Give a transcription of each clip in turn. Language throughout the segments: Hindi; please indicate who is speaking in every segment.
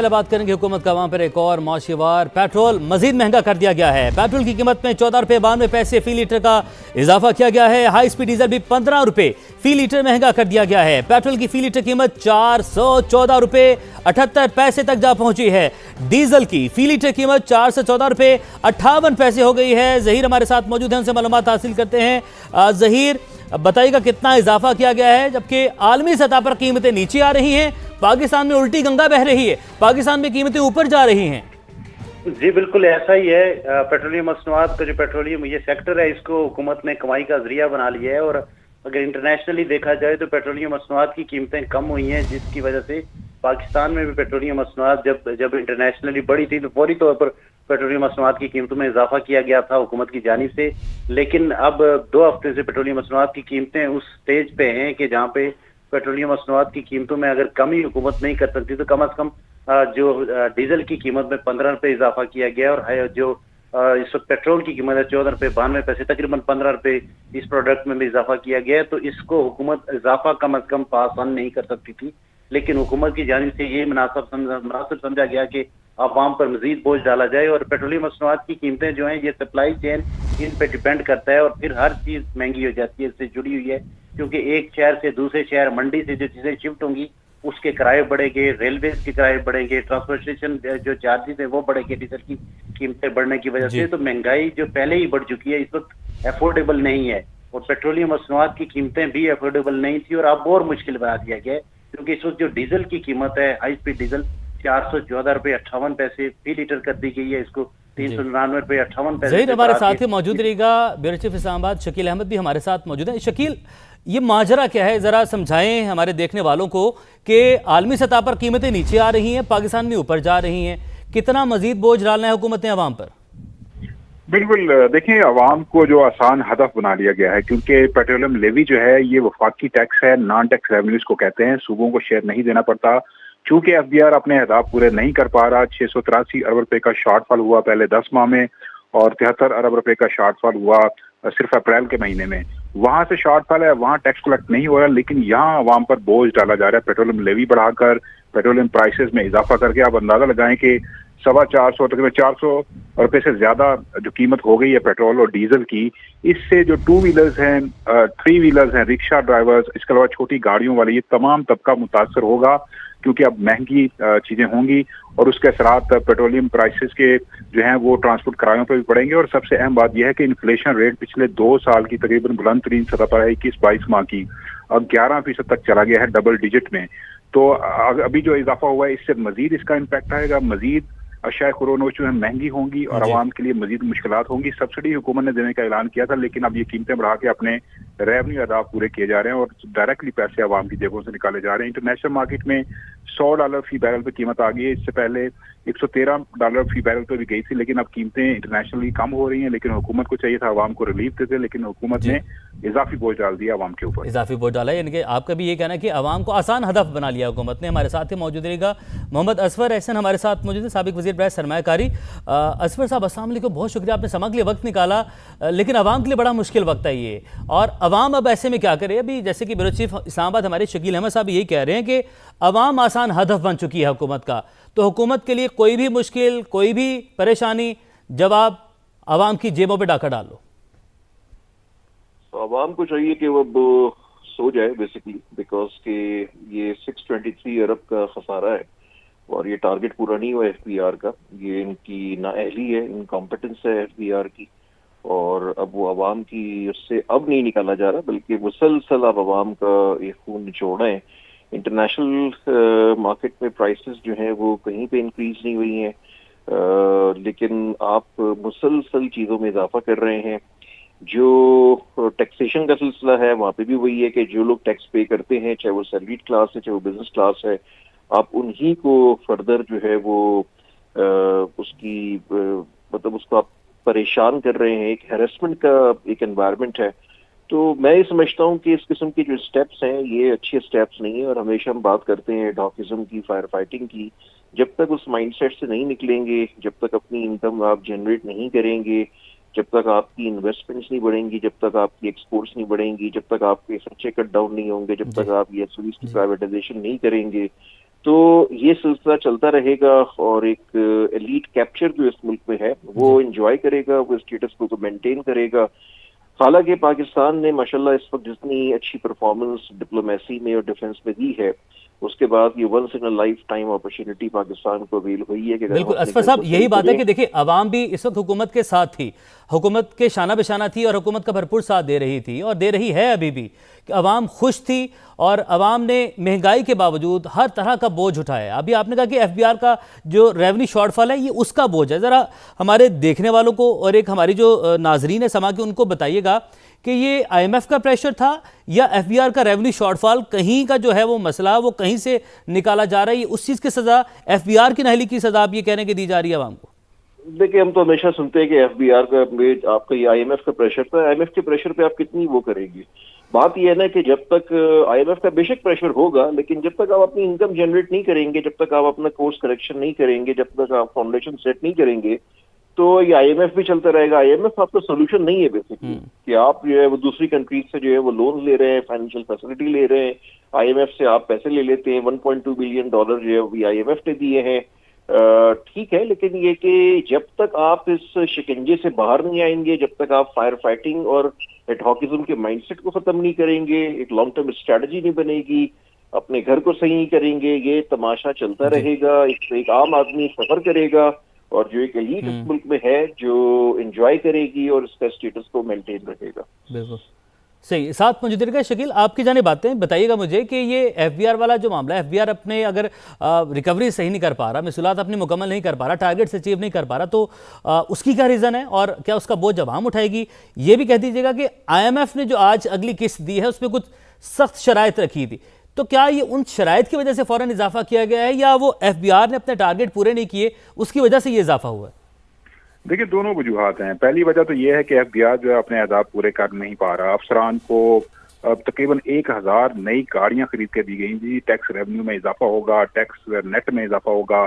Speaker 1: बात करेंगे हुकूमत का वहां पर एक और मौशिवार। पेट्रोल मजीद महंगा कर दिया गया है। पेट्रोल की कीमत में 14 रुपये 92 पैसे फी लीटर का इजाफा किया गया है। हाई स्पीड डीजल भी 15 रुपये फी लीटर महंगा कर दिया गया है। पेट्रोल की फी लीटर कीमत 414 रुपये 78 पैसे तक जा पहुंची है। डीजल की फी लीटर कीमत 414 रुपये 58 पैसे हो गई है। जहीर हमारे साथ मौजूद हैं, उनसे मालूमात हासिल करते हैं। जहीर, बताइएगा कितना इजाफा किया गया है, जबकि आलमी सतह पर कीमतें नीचे आ रही हैं, पाकिस्तान में उल्टी गंगा बह रही है, पाकिस्तान में कीमतें ऊपर जा रही हैं।
Speaker 2: जी बिल्कुल ऐसा ही है। पेट्रोलियम मसनूआत का जो पेट्रोलियम ये सेक्टर है, इसको हुकूमत ने कमाई का जरिया बना लिया है। और अगर इंटरनेशनली देखा जाए तो पेट्रोलियम मसनूआत की कीमतें कम हुई हैं, जिसकी वजह से पाकिस्तान में भी पेट्रोलियम मसनूआत जब इंटरनेशनली बढ़ी थी तो फौरी तौर पर पेट्रोलियम मसनूआत की कीमतों में इजाफा किया गया था हुकूमत की जानिब से। लेकिन अब 2 हफ्ते से पेट्रोलियम मसनूआत की कीमतें उस स्टेज पे हैं कि जहाँ पे पेट्रोलियम मसनूआत की कीमतों में अगर कमी हुकूमत नहीं कर सकती तो कम अज कम जो डीजल की कीमत में 15 रुपये इजाफा किया गया। और जो इस वक्त पेट्रोल की कीमत है 14 रुपये 92 पैसे, तकरीबन 15 रुपये इस प्रोडक्ट में भी इजाफा किया गया है। तो इसको हुकूमत इजाफा कम अज कम पास ऑन नहीं कर सकती थी, लेकिन हुकूमत की जानिब से ये मुनासिब समझा गया कि अवाम पर मजीद बोझ डाला जाए। और पेट्रोलियम मसनूआत की कीमतें जो हैं ये सप्लाई चेन इन पे डिपेंड करता है, और फिर हर चीज महंगी हो जाती है, इससे जुड़ी हुई है। क्योंकि एक शहर से दूसरे शहर, मंडी से जो चीजें शिफ्ट होंगी उसके किराए बढ़ेंगे, रेलवे के किराए बढ़ेंगे, ट्रांसपोर्टेशन जो चार्जेस है वो बढ़ेंगे डीजल की कीमतें बढ़ने की वजह से। तो महंगाई जो पहले ही बढ़ चुकी है, इस वक्त अफोर्डेबल नहीं है। और पेट्रोलियम मसनूआत की कीमतें भी अफोर्डेबल नहीं थी, और अब और मुश्किल बना दिया गया है। क्योंकि इस वक्त जो डीजल की कीमत है, हाई स्पीड डीजल 414 रुपये 58 पैसे फी लीटर कर दी गई है, इसको 399 रुपये 58 पैसे।
Speaker 1: जहीर हमारे साथ ही मौजूद रहेगा ब्यूरो चीफ इस्लामाबाद शकील अहमद भी हमारे साथ मौजूद है। शकील, ये माजरा क्या है, जरा समझाएं हमारे देखने वालों को कि आलमी सतह पर कीमतें नीचे आ रही हैं, पाकिस्तान में ऊपर जा रही हैं, कितना मजीद बोझ डालना है हुकूमत ने अवाम पर?
Speaker 3: बिल्कुल, देखिए अवाम को जो आसान हदफ बना लिया गया है, क्योंकि पेट्रोलियम लेवी जो है ये वफाकी टैक्स है, नॉन टैक्स रेवेन्यूज को कहते हैं, सूबों को शेयर नहीं देना पड़ता। चूंकि एफबीआर अपने अहदाफ पूरे नहीं कर पा रहा, 683 अरब रुपए का शॉर्टफॉल हुआ पहले 10 माह में, और 73 अरब रुपए का शॉर्टफॉल हुआ सिर्फ अप्रैल के महीने में। वहां से शॉर्टफॉल है, वहां टैक्स कलेक्ट नहीं हो रहा, लेकिन यहाँ अवाम पर बोझ डाला जा रहा है पेट्रोलियम लेवी बढ़ाकर, पेट्रोलियम प्राइसेस में इजाफा करके। आप अंदाजा लगाएं कि 450 तकरीबन 400 रुपए से ज्यादा जो कीमत हो गई है पेट्रोल और डीजल की। इससे जो 2 व्हीलर्स हैं, 3 व्हीलर्स हैं, रिक्शा ड्राइवर्स, इसके अलावा छोटी गाड़ियों वाले, ये तमाम तबका मुतासर होगा, क्योंकि अब महंगी चीजें होंगी और उसके असरात पेट्रोलियम प्राइसेस के जो हैं वो ट्रांसपोर्ट किरायों पर भी पड़ेंगे। और सबसे अहम बात यह है कि इन्फ्लेशन रेट पिछले 2 साल की तकरीबन बुलंद तरीन सतह पर है, 21-22 माह की, अब 11% तक चला गया है, डबल डिजिट में। तो अभी जो इजाफा हुआ है इससे मजीद इसका इम्पैक्ट आएगा, मजीद अशाए खुरोनोश जो है महंगी होंगी और आवाम के लिए मजीद मुश्किलात होंगी। सब्सिडी हुकूमत ने देने का ऐलान किया था, लेकिन अब ये कीमतें बढ़ा के अपने रेवेन्यू अदाब पूरे किए जा रहे हैं और डायरेक्टली पैसे आवाम की जेबों से निकाले जा रहे हैं। इंटरनेशनल मार्केट में $100 फी बैरल पे कीमत आ गई है, इससे पहले $113 फी बैरल पे भी गई थी, लेकिन अब कीमतें इंटरनेशनली कम हो रही हैं। लेकिन हुकूमत को चाहिए था आवाम को रिलीफ देते, लेकिन हुकूमत ने इजाफी बोझ डाल दिया आवाम के ऊपर।
Speaker 1: इजाफी बोझ डाला है, यानी कि आपका भी ये कहना है कि आवाम को आसान हदफ बना लिया हुकूमत ने। हमारे साथ ही मौजूद रहेगा मोहम्मद असफर एहसन, हमारे साथ मौजूद है, साबिक वज़ीर बरए सरमायाकारी। असफर साहब, अस्सलाम वालेकुम, बहुत शुक्रिया आपने समा के लिए वक्त निकाला, लेकिन आवाम के लिए बड़ा मुश्किल वक्त है ये, और आवाम अब ऐसे में क्या करे? अभी जैसे कि ब्यूरो चीफ इस्लामाबाद हमारे शकील अहमद साहब यही कह रहे हैं कि आवाम आसान हदफ बन चुकी है हुकूमत का, तो हुकूमत के लिए कोई भी मुश्किल, कोई भी परेशानी, जब आप आवाम की जेबों पे डाका डालो।
Speaker 4: तो आवाम को चाहिए कि वो सो जाए बेसिकली, बिकॉज के ये 623 अरब का खसारा है और ये टारगेट पूरा नहीं हुआ एफबीआर का। ये इनकी नाअहली है, इनकॉम्पिटेंस है एफबीआर की, और अब वो आवाम की उससे अब नहीं निकाला जा रहा, बल्कि मुसलसल अब आवाम का ये खून निचोड़ा है। इंटरनेशनल मार्केट में प्राइसेस जो हैं वो कहीं पे इंक्रीज नहीं हुई हैं, लेकिन आप मुसलसल चीज़ों में इजाफा कर रहे हैं। जो टैक्सेशन का सिलसिला है वहाँ पे भी वही है कि जो लोग टैक्स पे करते हैं, चाहे वो सैलरीड क्लास है चाहे वो बिजनेस क्लास है, आप उन्हीं को फर्दर जो है वो उसकी मतलब उसको आप परेशान कर रहे हैं। एक हैरेसमेंट का एक एनवायरनमेंट है। तो मैं ये समझता हूँ कि इस किस्म के जो स्टेप्स हैं ये अच्छे स्टेप्स नहीं है, और हमेशा हम बात करते हैं डॉकिज्म की, फायर फाइटिंग की। जब तक उस माइंडसेट से नहीं निकलेंगे, जब तक अपनी इनकम आप जनरेट नहीं करेंगे, जब तक आपकी इन्वेस्टमेंट्स नहीं बढ़ेंगी, जब तक आपकी एक्सपोर्ट्स नहीं बढ़ेंगी, जब तक आपके खर्चे कट डाउन नहीं होंगे, जब तक आप ये सर्विस की प्राइवेटाइजेशन नहीं करेंगे, तो ये सिलसिला चलता रहेगा और एक एलीट कैप्चर जो इस मुल्क में है वो एंजॉय करेगा, वो स्टेटस को मेंटेन करेगा। हालांकि पाकिस्तान ने माशाल्लाह इस वक्त जितनी अच्छी परफॉर्मेंस डिप्लोमेसी में और डिफेंस में दी है, उसके बाद ये once in a lifetime opportunity Pakistan को अवेल हुई है कि
Speaker 1: बिल्कुल असफर साहब, यही बात है कि देखिए अवाम भी इस वक्त हुकूमत के साथ थी, हुकूमत के शाना बिशाना थी और हुकूमत का भरपूर साथ दे रही थी और दे रही है अभी भी, कि अवाम खुश थी और अवाम ने महंगाई के बावजूद हर तरह का बोझ उठाया। अभी आपने कहा कि एफबीआर का जो रेवेन्यू शॉर्टफॉल है ये उसका बोझ है। ज़रा हमारे देखने वालों को और एक हमारी जो नाजरीन है समा के, उनको बताइएगा कि ये आईएमएफ का प्रेशर था या एफबीआर का रेवेन्यू शॉर्टफॉल कहीं का जो है वो मसला वो कहीं से निकाला जा रहा है, उस चीज़ की सज़ा एफबीआर की नाहली की सज़ा आप ये कहने की दी जा रही है अवाम को?
Speaker 4: देखिए, हम तो हमेशा सुनते हैं कि एफबीआर का आपका ये आईएमएफ का प्रेशर था। आईएमएफ के प्रेशर पे आप कितनी वो करेंगी? बात यह है ना कि जब तक आईएमएफ का बेशक प्रेशर होगा, लेकिन जब तक आप अपनी इनकम जनरेट नहीं करेंगे, जब तक आप अपना कोर्स करेक्शन नहीं करेंगे, जब तक आप फाउंडेशन सेट नहीं करेंगे, तो ये आईएमएफ भी चलता रहेगा। आईएमएफ आपका सोल्यूशन नहीं है बेसिकली कि आप जो है वो दूसरी कंट्रीज से जो है वो लोन ले रहे हैं, फाइनेंशियल फैसिलिटी ले रहे हैं, आईएमएफ से आप पैसे ले लेते हैं। $1.2 बिलियन जो है वो आईएमएफ ने दिए हैं, ठीक है, लेकिन ये कि जब तक आप इस शिकंजे से बाहर नहीं आएंगे, जब तक आप फायर फाइटिंग और एडहॉकिज्म के माइंडसेट को खत्म नहीं करेंगे, एक लॉन्ग टर्म स्ट्रेटजी नहीं बनेगी, अपने घर को सही नहीं करेंगे, ये तमाशा चलता रहेगा। एक आम आदमी सफर करेगा और जो एक एलीट इस मुल्क में है जो एंजॉय करेगी और इसका स्टेटस को मेंटेन रखेगा।
Speaker 1: बिल्कुल सही। साथ मौजूद रहिएगा शकील, आपकी जाने बातें बताइएगा मुझे कि ये एफबीआर वाला जो मामला है, एफबीआर अपने अगर रिकवरी सही नहीं कर पा रहा, महसूलात अपनी मुकम्मल नहीं कर पा रहा, टारगेट्स अचीव नहीं कर पा रहा, तो उसकी क्या रीज़न है और क्या उसका बोझ अवाम उठाएगी? ये भी कह दीजिएगा कि आईएमएफ ने जो आज अगली किस्त दी है उसमें कुछ सख्त शराइत रखी थी, तो क्या ये उन शराइत की वजह से फौरन इजाफा किया गया है या वो एफबीआर ने अपने टारगेट पूरे नहीं किए उसकी वजह से ये इजाफा हुआ है?
Speaker 3: देखिए, दोनों वजूहात हैं। पहली वजह तो ये है कि एफबीआर जो है अपने अहदाफ पूरे कर नहीं पा रहा। अफसरान को तकरीबन 1000 नई गाड़ियां खरीद के दी गई थी, टैक्स रेवेन्यू में इजाफा होगा, टैक्स नेट में इजाफा होगा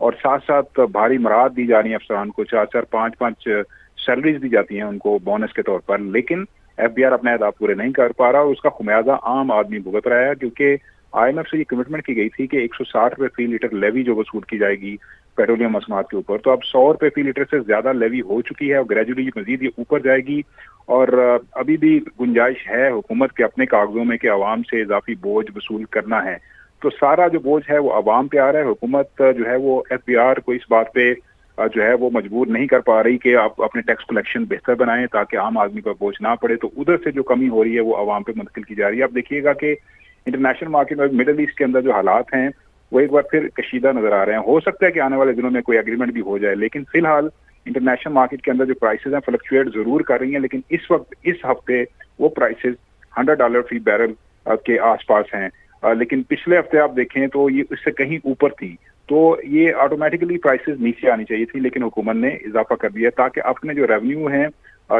Speaker 3: और साथ साथ भारी मराद दी जा रही है अफसरान को, 4-4, 5-5 सैलरीज दी जाती हैं उनको बोनस के तौर पर। लेकिन एफबीआर अपने अहदाफ पूरे नहीं कर पा रहा और उसका खुमियाजा आम आदमी भुगत रहा है, क्योंकि आईएमएफ से ये कमिटमेंट की गई थी कि 160 रुपए फी लीटर लेवी जो वसूल की जाएगी पेट्रोलियम मसनूआत के ऊपर, तो अब 100 रुपए फी लीटर से ज्यादा लेवी हो चुकी है और ग्रेजुअली मजीद ये ऊपर जाएगी। और अभी भी गुंजाइश है हुकूमत के अपने कागजों में कि अवाम से इजाफी बोझ वसूल करना है, तो सारा जो बोझ है वो अवाम पे आ रहा है। हुकूमत जो है वो एफबीआर को इस बात पे जो है वो मजबूर नहीं कर पा रही कि आप अपने टैक्स कलेक्शन बेहतर बनाएं ताकि आम आदमी पर बोझ ना पड़े, तो उधर से जो कमी हो रही है वो अवाम पे मुंतकिल की जा रही है। अब देखिएगा कि इंटरनेशनल मार्केट में मिडल ईस्ट के अंदर जो हालात हैं वो एक बार फिर कशीदा नजर आ रहे हैं। हो सकता है कि आने वाले दिनों में कोई एग्रीमेंट भी हो जाए, लेकिन फिलहाल इंटरनेशनल मार्केट के अंदर जो प्राइसेस हैं फ्लक्चुएट जरूर कर रही हैं, लेकिन इस वक्त इस हफ्ते वो प्राइसेस $100 फी बैरल के आसपास हैं। लेकिन पिछले हफ्ते आप देखें तो ये इससे कहीं ऊपर थी, तो ये ऑटोमेटिकली प्राइसेस नीचे आनी चाहिए थी, लेकिन हुकूमत ने इजाफा कर दिया ताकि अपने जो रेवेन्यू हैं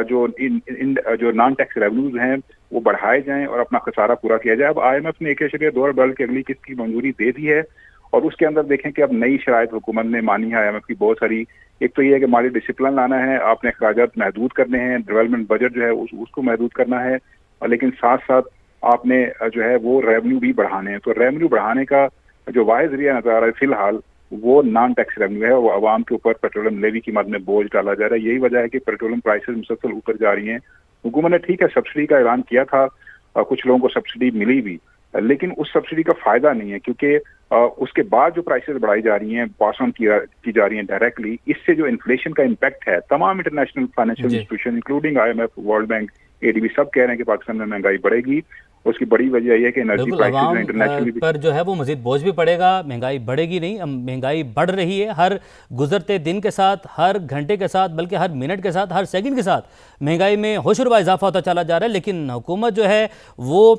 Speaker 3: जो नॉन टैक्स रेवेन्यूज हैं वो बढ़ाए जाएं और अपना खसारा पूरा किया जाए। अब आईएमएफ ने 1.2 अरब की अगली किस्त की मंजूरी दे दी है और उसके अंदर देखें कि अब नई शराइत हुकूमत ने मानी है आईएमएफ की बहुत सारी। एक तो ये है कि माली डिसिप्लिन लाना है, आपने अखराजात महदूद करने हैं, डेवलपमेंट बजट जो है उसको महदूद करना है, और लेकिन साथ साथ आपने जो है वो रेवेन्यू भी बढ़ाने हैं। तो रेवेन्यू बढ़ाने का जो वाहिद जरिया नजर आ रहा है फिलहाल वो नॉन टैक्स रेवेन्यू है, वो आवाम के ऊपर पेट्रोलियम लेवी की मद में बोझ डाला जा रहा है। यही वजह है कि पेट्रोलियम प्राइसेस मुसलसल ऊपर जा रही हैं। हुकूमत ने ठीक है सब्सिडी का ऐलान किया था, कुछ लोगों को सब्सिडी मिली भी, लेकिन उस सब्सिडी का फायदा नहीं है क्योंकि उसके बाद जो प्राइसेस बढ़ाई जा रही हैं, पास ऑन की जा रही हैं डायरेक्टली, इससे जो इन्फ्लेशन का इम्पैक्ट है तमाम international financial institution including IMF, world bank, ADB सब कह रहे हैं कि पाकिस्तान में महंगाई बढ़ेगी। उसकी बड़ी वजह यह है कि एनर्जी प्राइसेस इंटरनेशनली
Speaker 1: पर जो है वो मजीद बोझ भी पड़ेगा, महंगाई बढ़ेगी नहीं, महंगाई बढ़ रही है हर गुजरते दिन के साथ, हर घंटे के साथ, बल्कि हर मिनट के साथ, हर सेकंड के साथ महंगाई में होशरुबा इजाफा होता चला जा रहा है। लेकिन हुकूमत जो है वो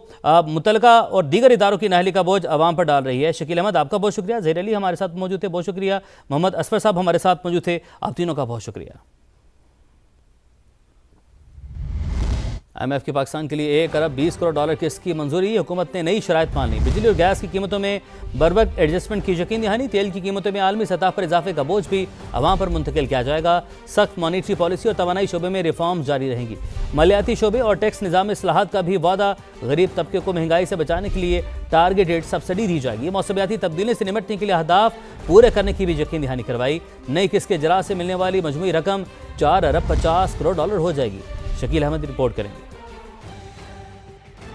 Speaker 1: मुतलका और दीगर इदारों की नाहली का बोझ आवाम पर डाल रही है। शकील अहमद आपका बहुत शुक्रिया, ज़हीर अली हमारे साथ मौजूद थे, बहुत शुक्रिया, मोहम्मद असफर साहब हमारे साथ मौजूद थे, आप तीनों का बहुत शुक्रिया। IMF की पाकिस्तान के लिए 1 अरब 20 करोड़ डॉलर किस्त की मंजूरी। हुकूमत ने नई शराइत मान ली। बिजली और गैस की कीमतों में बरवक्त एडजस्टमेंट की यकीन दहानी। तेल की कीमतों में आलमी सतह पर इजाफे का बोझ भी अवाम पर मुंतकिल किया जाएगा। सख्त मॉनिटरी पॉलिसी और तवानाई शोबे में रिफॉर्म जारी रहेंगी। मालियाती शोबे और टैक्स निज़ाम इस्लाहात का भी वादा। गरीब तबके को महंगाई से बचाने के लिए टारगेटेड सब्सिडी दी जाएगी। मौसमियाती तब्दीली से निमटने के लिए अहदाफ पूरे करने की भी यकीन दहानी करवाई। नई किस्त के जरा से मिलने वाली मजमूई रकम 4 अरब 50 करोड़ डॉलर हो जाएगी। शकील अहमद रिपोर्ट करेंगे।